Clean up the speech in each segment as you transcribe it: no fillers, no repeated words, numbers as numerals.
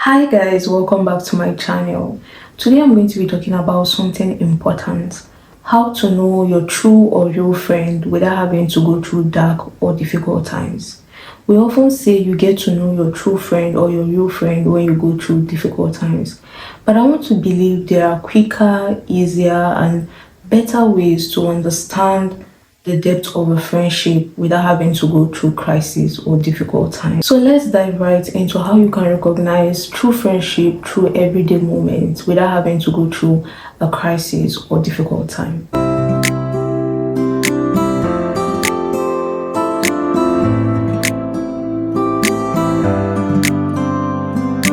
Hi guys, welcome back to my channel. Today I'm going to be talking about something important. How to know your true or real friend without having to go through dark or difficult times. We often say you get to know your true friend or your real friend when you go through difficult times. But I want to believe there are quicker, easier, and better ways to understand the depth of a friendship without having to go through crisis or difficult times. So let's dive right into how you can recognize true friendship through everyday moments without having to go through a crisis or difficult time.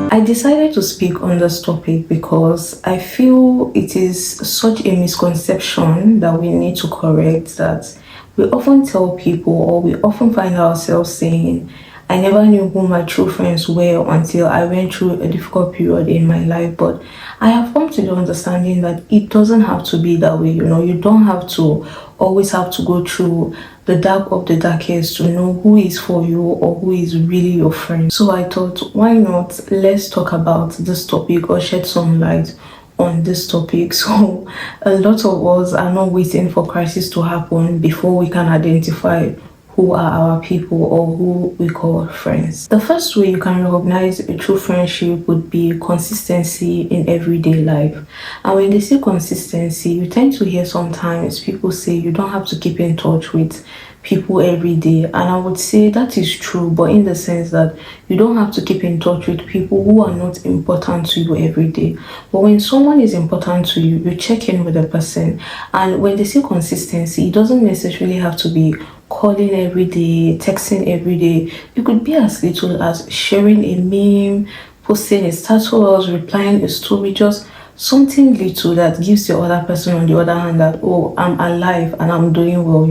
I decided to speak on this topic because I feel it is such a misconception that we need to correct, that we often tell people or we often find ourselves saying, I never knew who my true friends were until I went through a difficult period in my life. But I have come to the understanding that it doesn't have to be that way. You don't have to always have to go through the dark of the darkest to know who is for you or who is really your friend. So I thought, why not let's talk about this topic or shed some light on this topic. So a lot of us are not waiting for crisis to happen before we can identify who are our people or who we call friends. The first way you can recognize a true friendship would be consistency in everyday life. And when they say consistency, you tend to hear sometimes people say you don't have to keep in touch with people every day. And I would say that is true, but in the sense that you don't have to keep in touch with people who are not important to you every day. But when someone is important to you, you check in with the person. And when they say consistency, it doesn't necessarily have to be calling every day, texting every day. It could be as little as sharing a meme, posting a status, replying a story, just something little that gives the other person on the other hand that, oh, I'm alive and I'm doing well.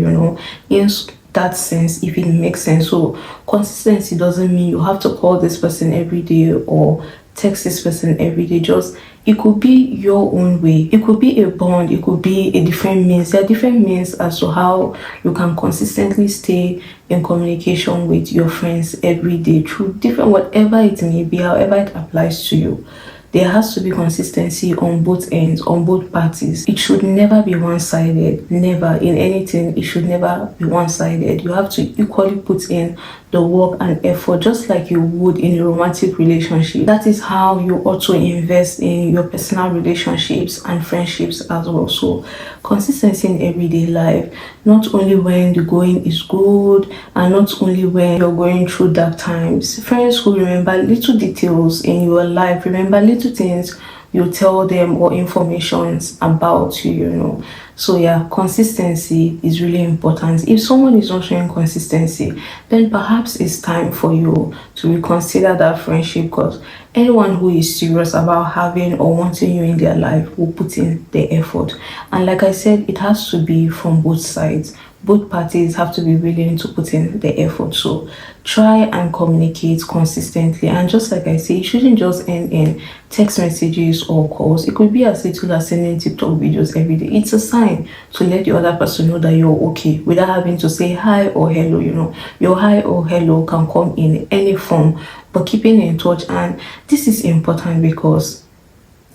In that sense, if it makes sense. So consistency doesn't mean you have to call this person every day or text this person every day. Just it could be your own way. It could be a bond. It could be a different means. There are different means as to how you can consistently stay in communication with your friends every day through different, whatever it may be, however it applies to you. There has to be consistency on both ends, on both parties. It should never be one-sided. Never. In anything, it should never be one-sided. You have to equally put in the work and effort, just like you would in a romantic relationship. That is how you also invest in your personal relationships and friendships as well. So consistency in everyday life, not only when the going is good and not only when you're going through dark times. Friends who remember little details in your life, remember little things you tell them or informations about you. So yeah, consistency is really important. If someone is not showing consistency, then perhaps it's time for you to reconsider that friendship, because anyone who is serious about having or wanting you in their life will put in the effort. And like I said, it has to be from both sides. Both parties have to be willing to put in the effort. So try and communicate consistently. And just like I say, it shouldn't just end in text messages or calls. It could be as little as sending TikTok videos every day. It's a sign to let the other person know that you're okay without having to say hi or hello. Your hi or hello can come in any form, but keeping in touch. And this is important because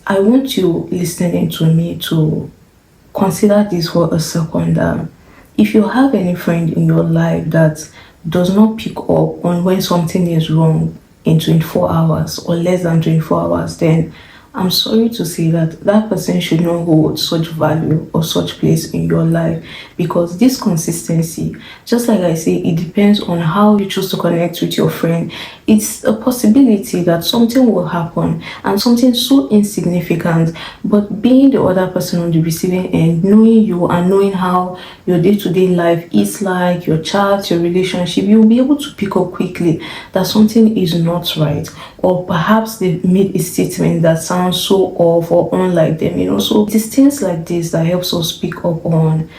I want you listening to me to consider this for a second. If you have any friend in your life that does not pick up on when something is wrong in 24 hours or less than 24 hours, then I'm sorry to say that that person should not hold such value or such place in your life, because this consistency, just like I say, it depends on how you choose to connect with your friend. It's a possibility that something will happen and something so insignificant, but being the other person on the receiving end, knowing you and knowing how your day-to-day life is like, your chat, your relationship, you'll be able to pick up quickly that something is not right, or perhaps they made a statement that sounds so off or unlike them. So it is things like this that helps us pick up on,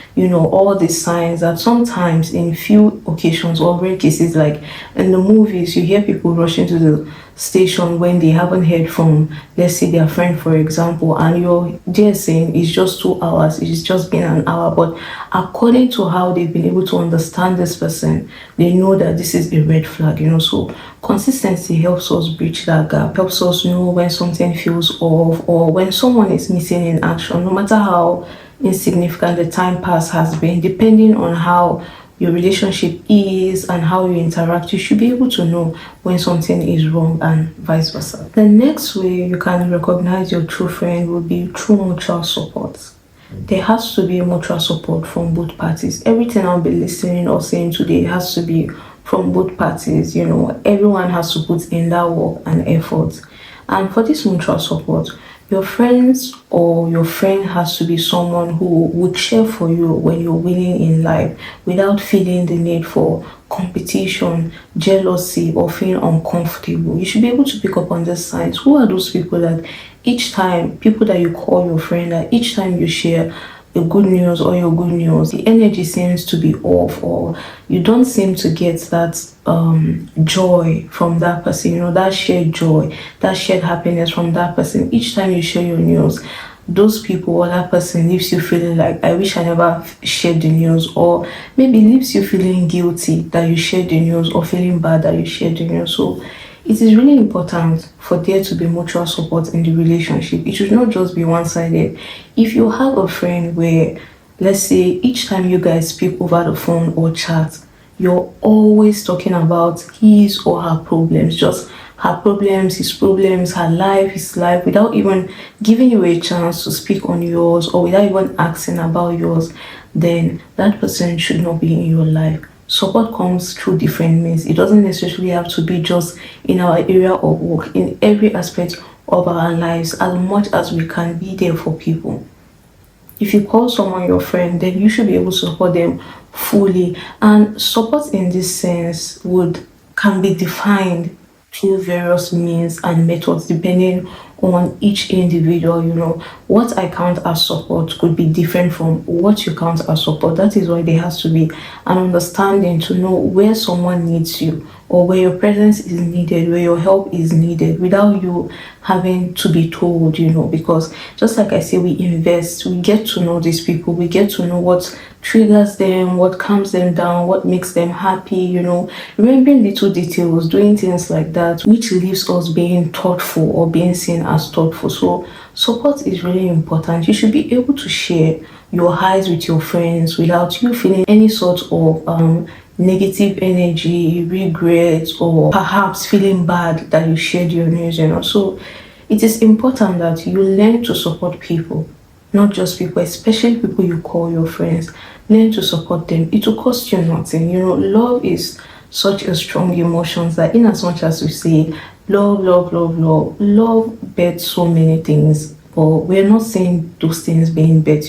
all the signs that sometimes in few occasions or rare cases, like in the movies, you hear people rushing to the station when they haven't heard from, let's say, their friend, for example, and you're there saying it's just 2 hours, it's just been an hour, but according to how they've been able to understand this person, they know that this is a red flag, So consistency helps us bridge that gap, helps us know when something feels off or when someone is missing in action, no matter how insignificant the time pass has been, depending on how your relationship is and how you interact, you should be able to know when something is wrong and vice versa. The next way you can recognize your true friend will be through mutual support. There has to be mutual support from both parties. Everything I'll be listening or saying today has to be from both parties. Everyone has to put in that work and effort. And for this mutual support, your friends or your friend has to be someone who would cheer for you when you're winning in life without feeling the need for competition, jealousy, or feeling uncomfortable. You should be able to pick up on the signs. Who are those people that each time, people that you call your friend, that each time you share the good news or your good news, the energy seems to be off, or you don't seem to get that joy from that person, that shared joy, that shared happiness from that person. Each time you share your news, those people or that person leaves you feeling like, I wish I never shared the news, or maybe leaves you feeling guilty that you shared the news, or feeling bad that you shared the news. So it is really important for there to be mutual support in the relationship. It should not just be one-sided. If you have a friend where, let's say, each time you guys speak over the phone or chat, you're always talking about his or her problems, just her problems, his problems, her life, his life, without even giving you a chance to speak on yours or without even asking about yours, then that person should not be in your life. Support comes through different means. It doesn't necessarily have to be just in our area of work, in every aspect of our lives, as much as we can be there for people. If you call someone your friend, then you should be able to support them fully. And support in this sense can be defined through various means and methods depending on each individual. What I count as support could be different from what you count as support. That is why there has to be an understanding to know where someone needs you, or where your presence is needed, where your help is needed, without you having to be told, because just like I say, we invest, we get to know these people, we get to know what triggers them, what calms them down, what makes them happy, remembering little details, doing things like that, which leaves us being thoughtful or being seen as thoughtful. So support is really important. You should be able to share your highs with your friends without you feeling any sort of negative energy, regret, or perhaps feeling bad that you shared your news. So it is important that you learn to support people, not just people, especially people you call your friends. Learn to support them. It will cost you nothing. Love is such a strong emotion that in as much as we say love bets so many things, but we're not saying those things being bet.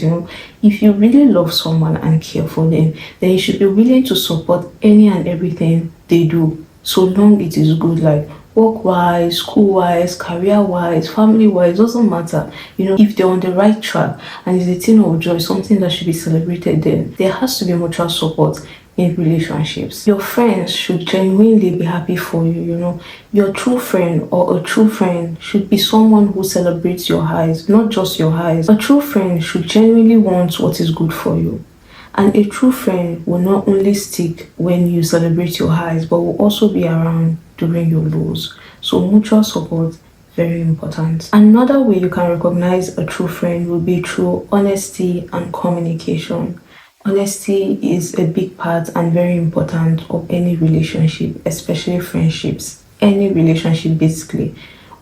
If you really love someone and care for them, then you should be willing to support any and everything they do, so long it is good, like work-wise, school-wise, career-wise, family-wise, doesn't matter. If they're on the right track and it's a thing of joy, something that should be celebrated, then there has to be mutual support in relationships. Your friends should genuinely be happy for you. Your true friend or a true friend should be someone who celebrates your highs, not just your highs. A true friend should genuinely want what is good for you. And a true friend will not only stick when you celebrate your highs, but will also be around during your lows. So mutual support, very important. Another way you can recognize a true friend will be through honesty and communication. Honesty is a big part and very important of any relationship, especially friendships. Any relationship, basically.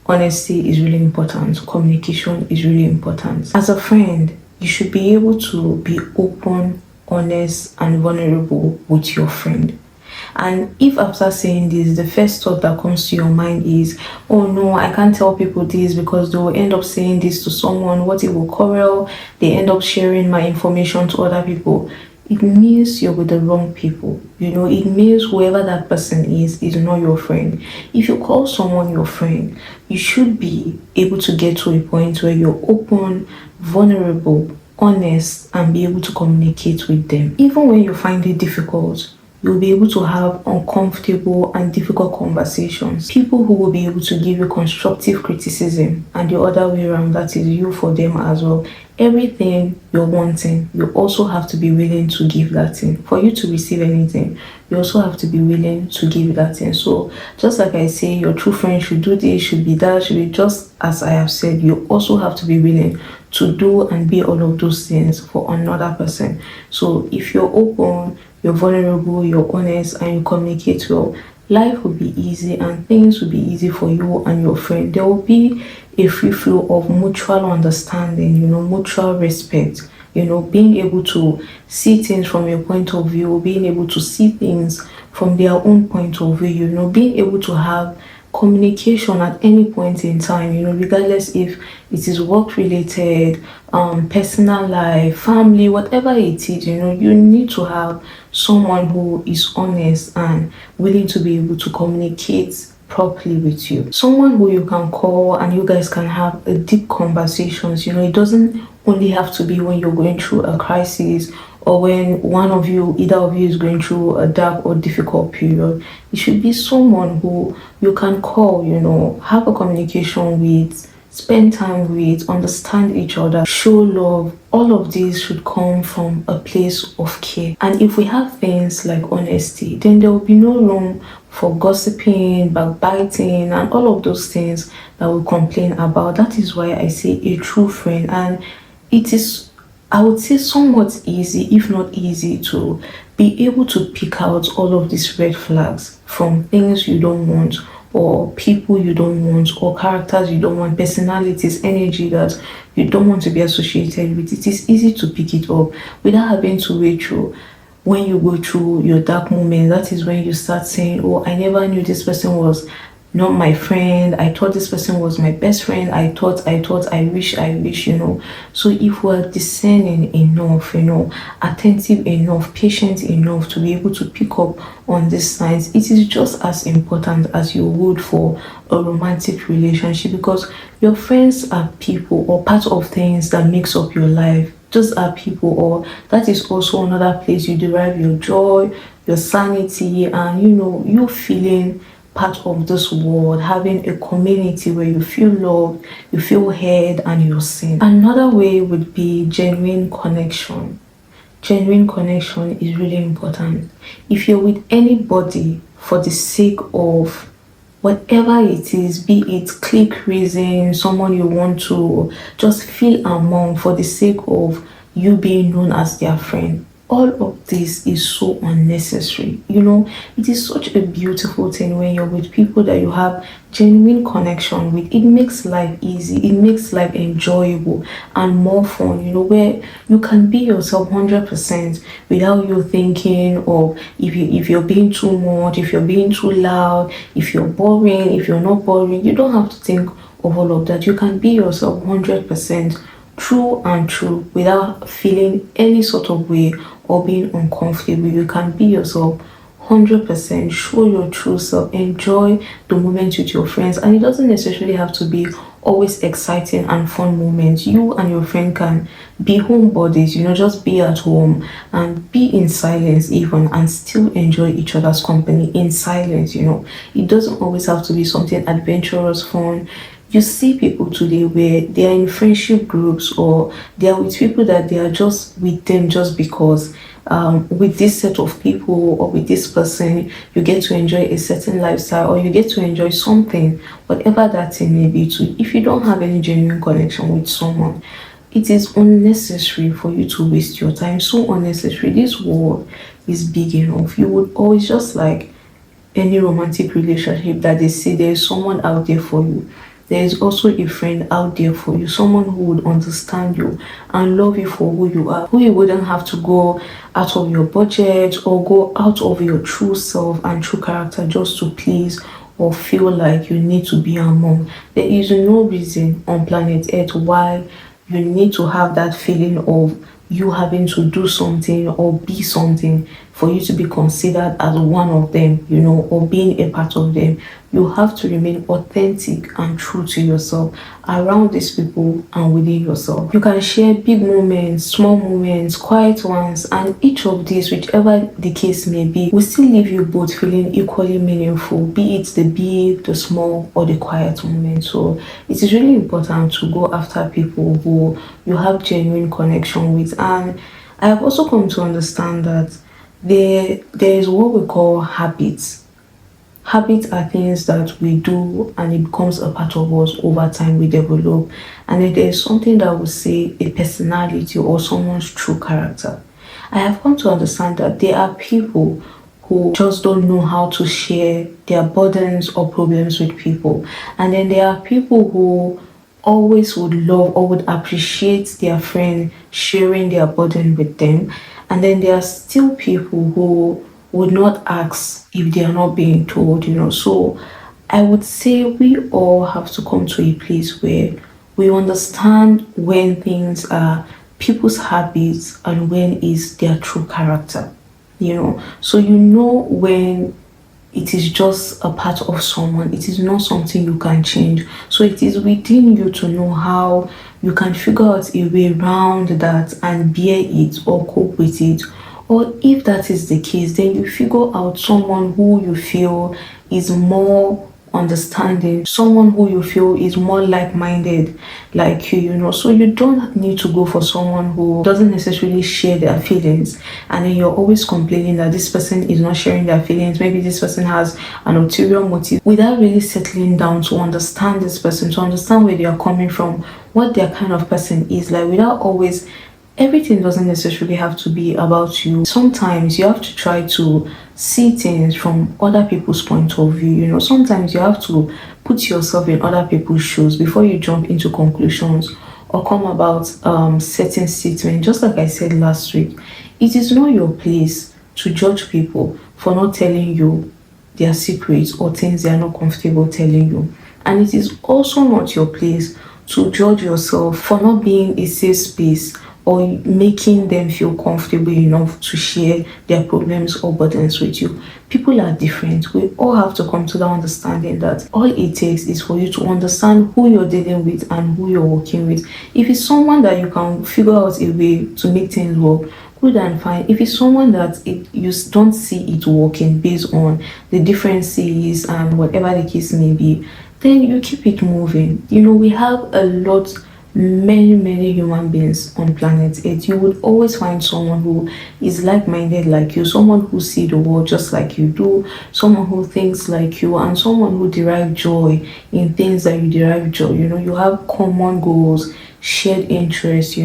Honesty is really important. Communication is really important. As a friend, you should be able to be open, honest, and vulnerable with your friend. And if after saying this, the first thought that comes to your mind is, oh no, I can't tell people this because they will end up saying this to someone, what it will quarrel, they end up sharing my information to other people, it means you're with the wrong people. It means whoever that person is not your friend. If you call someone your friend, you should be able to get to a point where you're open, vulnerable, honest, and be able to communicate with them. Even when you find it difficult, you'll be able to have uncomfortable and difficult conversations. People who will be able to give you constructive criticism, and the other way around, that is you for them as well. Everything you're wanting, you also have to be willing to give that thing. For you to receive anything, you also have to be willing to give that thing. So just like I say, your true friend should do this, should be that, should be, just as I have said, you also have to be willing to do and be all of those things for another person. So if you're open, you're vulnerable, you're honest, and you communicate well, life will be easy and things will be easy for you and your friend. There will be a free flow of mutual understanding, mutual respect, being able to see things from your point of view, being able to see things from their own point of view, being able to have communication at any point in time, regardless if it is work related, personal life, family, whatever it is, you need to have someone who is honest and willing to be able to communicate properly with you. Someone who you can call and you guys can have a deep conversations. It doesn't only have to be when you're going through a crisis or when either of you is going through a dark or difficult period. It should be someone who you can call, have a communication with, spend time with, understand each other, show love. All of these should come from a place of care. And if we have things like honesty, then there will be no room for gossiping, backbiting, and all of those things that we complain about. That is why I say a true friend. And it is, I would say, somewhat easy, if not easy, to be able to pick out all of these red flags from things you don't want, or people you don't want, or characters you don't want, personalities, energy that you don't want to be associated with. It is easy to pick it up without having to wait through. When you go through your dark moment, that is when you start saying, oh, I never knew this person was not my friend. I thought this person was my best friend. I wish. So if we're discerning enough, attentive enough, patient enough to be able to pick up on these signs, it is just as important as you would for a romantic relationship, because your friends are people or part of things that makes up your life. Just are people, or that is also another place you derive your joy, your sanity, and you feeling part of this world, having a community where you feel loved, you feel heard, and you're seen. Another way would be genuine connection. Genuine connection is really important. If you're with anybody for the sake of whatever it is, be it clique reason, someone you want to just feel among for the sake of you being known as their friend, all of this is so unnecessary. It is such a beautiful thing when you're with people that you have genuine connection with. It makes life easy, it makes life enjoyable and more fun, where you can be yourself 100% without you thinking of if you're being too much, if you're being too loud, if you're boring, if you're not boring. You don't have to think of all of that. You can be yourself 100% true without feeling any sort of way or being uncomfortable. You can be yourself 100%, show your true self, enjoy the moment with your friends, and it doesn't necessarily have to be always exciting and fun moments. You and your friend can be homebodies, just be at home and be in silence even, and still enjoy each other's company in silence. It doesn't always have to be something adventurous, fun. You see people today where they are in friendship groups, or they are with people that they are just with them just because with this set of people or with this person, you get to enjoy a certain lifestyle, or you get to enjoy something, whatever that thing may be too. If you don't have any genuine connection with someone, it is unnecessary for you to waste your time. So unnecessary. This world is big enough. You would always, just like any romantic relationship, that they say there's someone out there for you. There is also a friend out there for you, someone who would understand you and love you for who you are, who you wouldn't have to go out of your budget or go out of your true self and true character just to please or feel like you need to be among. There is no reason on planet Earth why you need to have that feeling of you having to do something or be something for you to be considered as one of them, or being a part of them. You have to remain authentic and true to yourself around these people and within yourself. You can share big moments, small moments, quiet ones, and each of these, whichever the case may be, will still leave you both feeling equally meaningful, be it the big, the small, or the quiet moments. So it is really important to go after people who you have genuine connection with. And I have also come to understand that there is what we call habits. Habits are things that we do and it becomes a part of us over time, we develop. And then there's something that will say a personality or someone's true character. I have come to understand that there are people who just don't know how to share their burdens or problems with people. And then there are people who always would love or would appreciate their friend sharing their burden with them. And then there are still people who would not ask if they are not being told. So I would say we all have to come to a place where we understand when things are people's habits and when is their true character. So when it is just a part of someone, it is not something you can change. So it is within you to know how you can figure out a way around that and bear it or cope with it. Or if that is the case, then you figure out someone who you feel is more understanding, someone who you feel is more like-minded like you. So you don't need to go for someone who doesn't necessarily share their feelings, and then you're always complaining that this person is not sharing their feelings. Maybe this person has an ulterior motive, without really settling down to understand this person, to understand where they are coming from, what their kind of person is like, without always. Everything doesn't necessarily have to be about you. Sometimes you have to try to see things from other people's point of view. Sometimes you have to put yourself in other people's shoes before you jump into conclusions or come about certain statements. Just like I said last week, it is not your place to judge people for not telling you their secrets or things they are not comfortable telling you. And it is also not your place to judge yourself for not being a safe space or making them feel comfortable enough to share their problems or burdens with you. People are different. We all have to come to that understanding that all it takes is for you to understand who you're dealing with and who you're working with. If it's someone that you can figure out a way to make things work, good and fine. If it's someone that you don't see it working based on the differences and whatever the case may be, then you keep it moving. We have many human beings on planet Earth. You would always find someone who is like-minded like you, someone who sees the world just like you do, someone who thinks like you, and someone who derives joy in things that you derive joy. You have common goals, shared interests,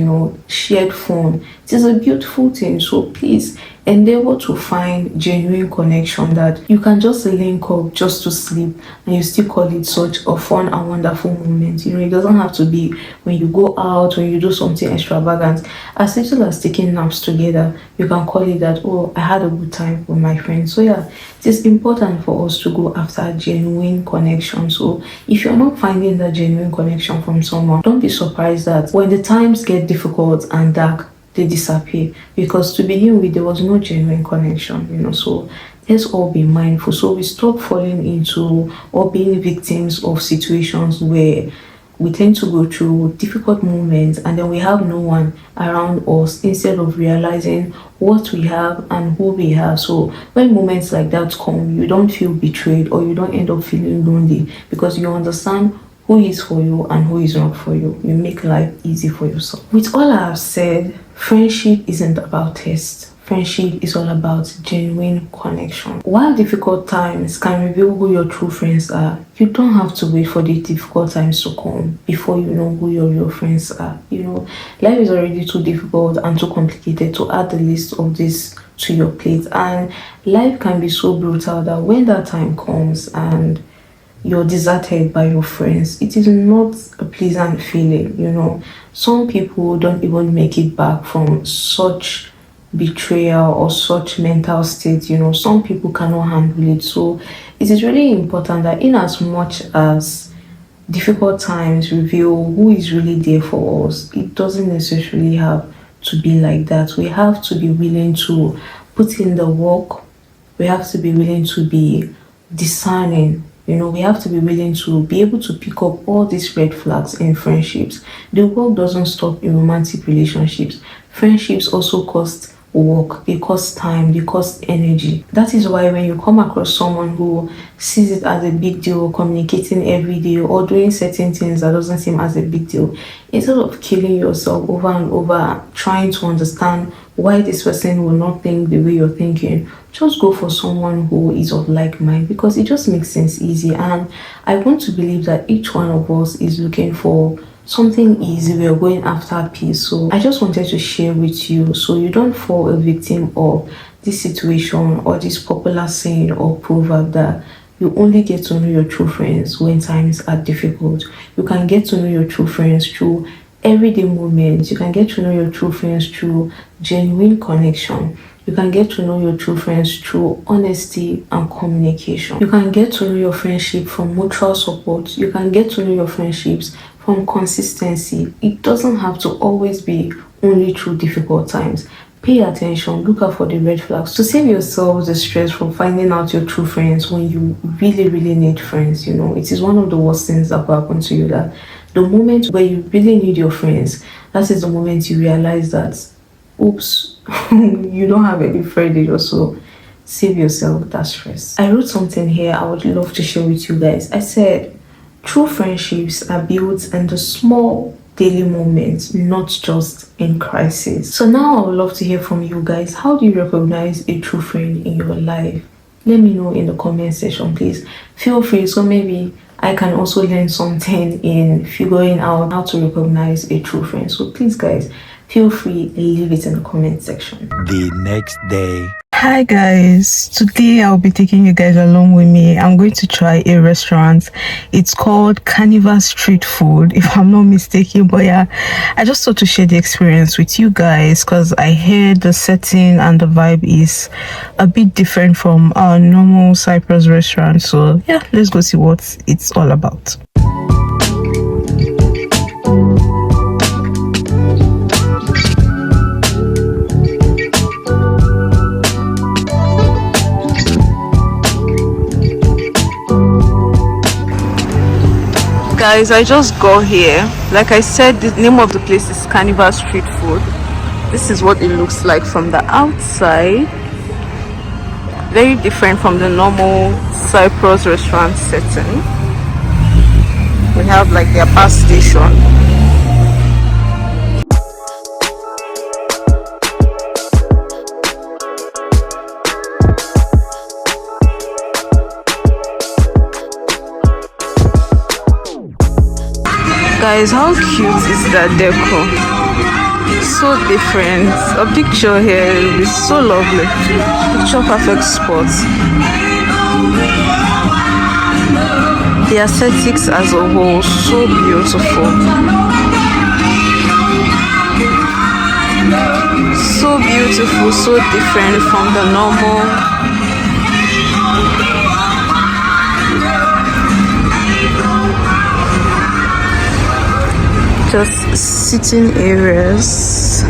shared fun. It is a beautiful thing. So please endeavor to find genuine connection that you can just link up just to sleep and you still call it such a fun and wonderful moment. It doesn't have to be when you go out, when you do something extravagant. As little as taking naps together, you can call it that, oh, I had a good time with my friends. So yeah, it is important for us to go after genuine connection. So if you're not finding that genuine connection from someone, don't be surprised that when the times get difficult and dark, they disappear, because to begin with there was no genuine connection. So let's all be mindful so we stop falling into or being victims of situations where we tend to go through difficult moments and then we have no one around us, instead of realizing what we have and who we have. So when moments like that come, you don't feel betrayed or you don't end up feeling lonely, because you understand who is for you and who is not for you. You make life easy for yourself. With all I have said, friendship isn't about taste. Friendship is all about genuine connection. While difficult times can reveal who your true friends are, you don't have to wait for the difficult times to come before you know who your real friends are. Life is already too difficult and too complicated to add the list of this to your plate. And life can be so brutal that when that time comes and you're deserted by your friends, it is not a pleasant feeling. Some people don't even make it back from such betrayal or such mental state. Some people cannot handle it. So it is really important that in as much as difficult times reveal who is really there for us, it doesn't necessarily have to be like that. We have to be willing to put in the work. We have to be willing to be discerning. We have to be willing to be able to pick up all these red flags in friendships. The work doesn't stop in romantic relationships. Friendships also cost work, they cost time, they cost energy. That is why when you come across someone who sees it as a big deal, communicating every day or doing certain things that doesn't seem as a big deal, instead of killing yourself over and over trying to understand why this person will not think the way you're thinking, just go for someone who is of like mind, because it just makes things easy. And I want to believe that each one of us is looking for something easy. We're going after peace. So I just wanted to share with you so you don't fall a victim of this situation or this popular saying or proverb that you only get to know your true friends when times are difficult. You can get to know your true friends through everyday moments. You can get to know your true friends through genuine connection. You can get to know your true friends through honesty and communication. You can get to know your friendship from mutual support. You can get to know your friendships from consistency. It doesn't have to always be only through difficult times. Pay attention, look out for the red flags to save yourselves the stress from finding out your true friends when you really, really need friends. It is one of the worst things that will happen to you, that the moment where you really need your friends, that is the moment you realize that, oops, you don't have any friend or so. Save yourself that stress. I wrote something here I would love to share with you guys. I said, true friendships are built in the small daily moments, not just in crisis. So now I would love to hear from you guys. How do you recognize a true friend in your life? Let me know in the comment section, please. Feel free, so maybe I can also learn something in figuring out how to recognize a true friend. So please, guys, feel free and leave it in the comment section. The next day. Hi guys, today I'll be taking you guys along with me. I'm going to try a restaurant. It's called Carnival Street Food, if I'm not mistaken. But yeah, I just thought to share the experience with you guys because I heard the setting and the vibe is a bit different from our normal Cyprus restaurant. So yeah, let's go see what it's all about. Guys, I just got here. Like I said, the name of the place is Carnival Street Food. This is what it looks like from the outside. Very different from the normal Cyprus restaurant setting. We have like their bus station. Guys, how cute is that decor? So different. A picture here will be so lovely. Picture perfect spot. The aesthetics as a whole, so beautiful. So beautiful, so different from the normal. Just sitting areas.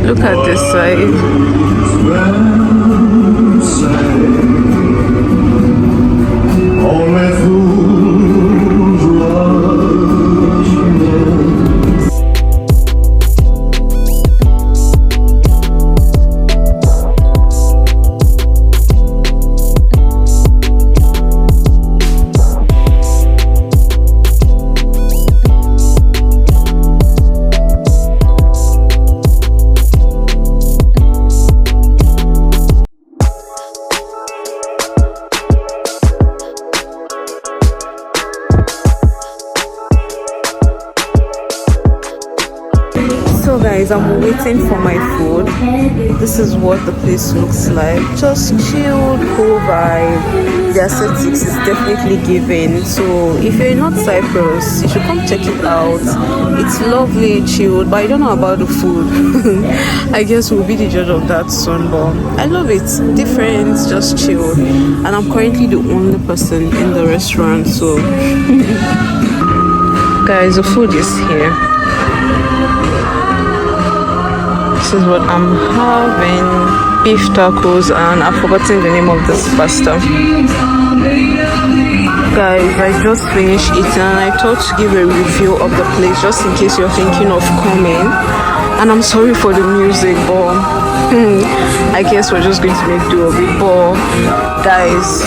Look at this side. So guys, I'm waiting for my food. This is what the place looks like. Just chilled, cool vibe. The aesthetics is definitely given. So if you're not Cyprus, you should come check it out. It's lovely, chilled, but I don't know about the food. I guess we'll be the judge of that soon, but I love it. Different, just chilled. And I'm currently the only person in the restaurant, so Guys, the food is here. This is what I'm having. Beef tacos, and I've forgotten the name of this pasta. Guys, I just finished eating and I thought to give a review of the place just in case you're thinking of coming. And I'm sorry for the music, but I guess we're just going to make do of it. But guys,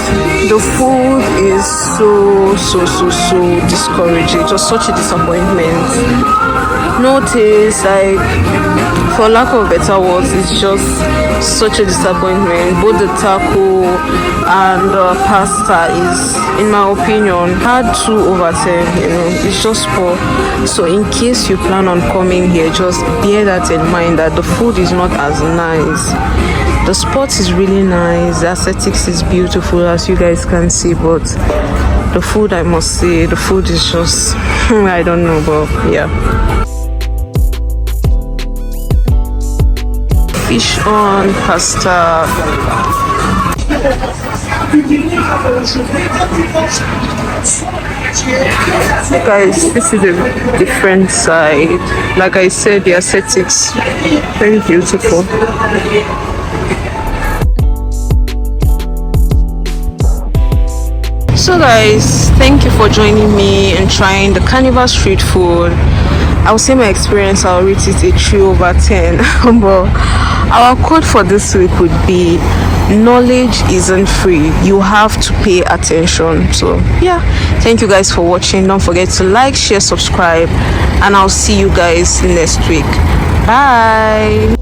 the food is so discouraging. It was such a disappointment. No taste, like, for lack of better words, it's just such a disappointment. Both the taco and the pasta is, in my opinion, hard 2 over 10. You know, it's just poor. So in case you plan on coming here, just bear that in mind, that the food is not as nice. The spot is really nice, the aesthetics is beautiful, as you guys can see, but the food, I must say, the food is just I don't know, but yeah. Fish on pasta. Guys, this is a different side. Like I said, the aesthetics, very beautiful. So guys, thank you for joining me and trying the carnival street food. I would say my experience, I'll rate it a 3 over 10. But our code for this week would be: knowledge isn't free, you have to pay attention. So yeah, thank you guys for watching. Don't forget to like, share, subscribe, and I'll see you guys next week. Bye.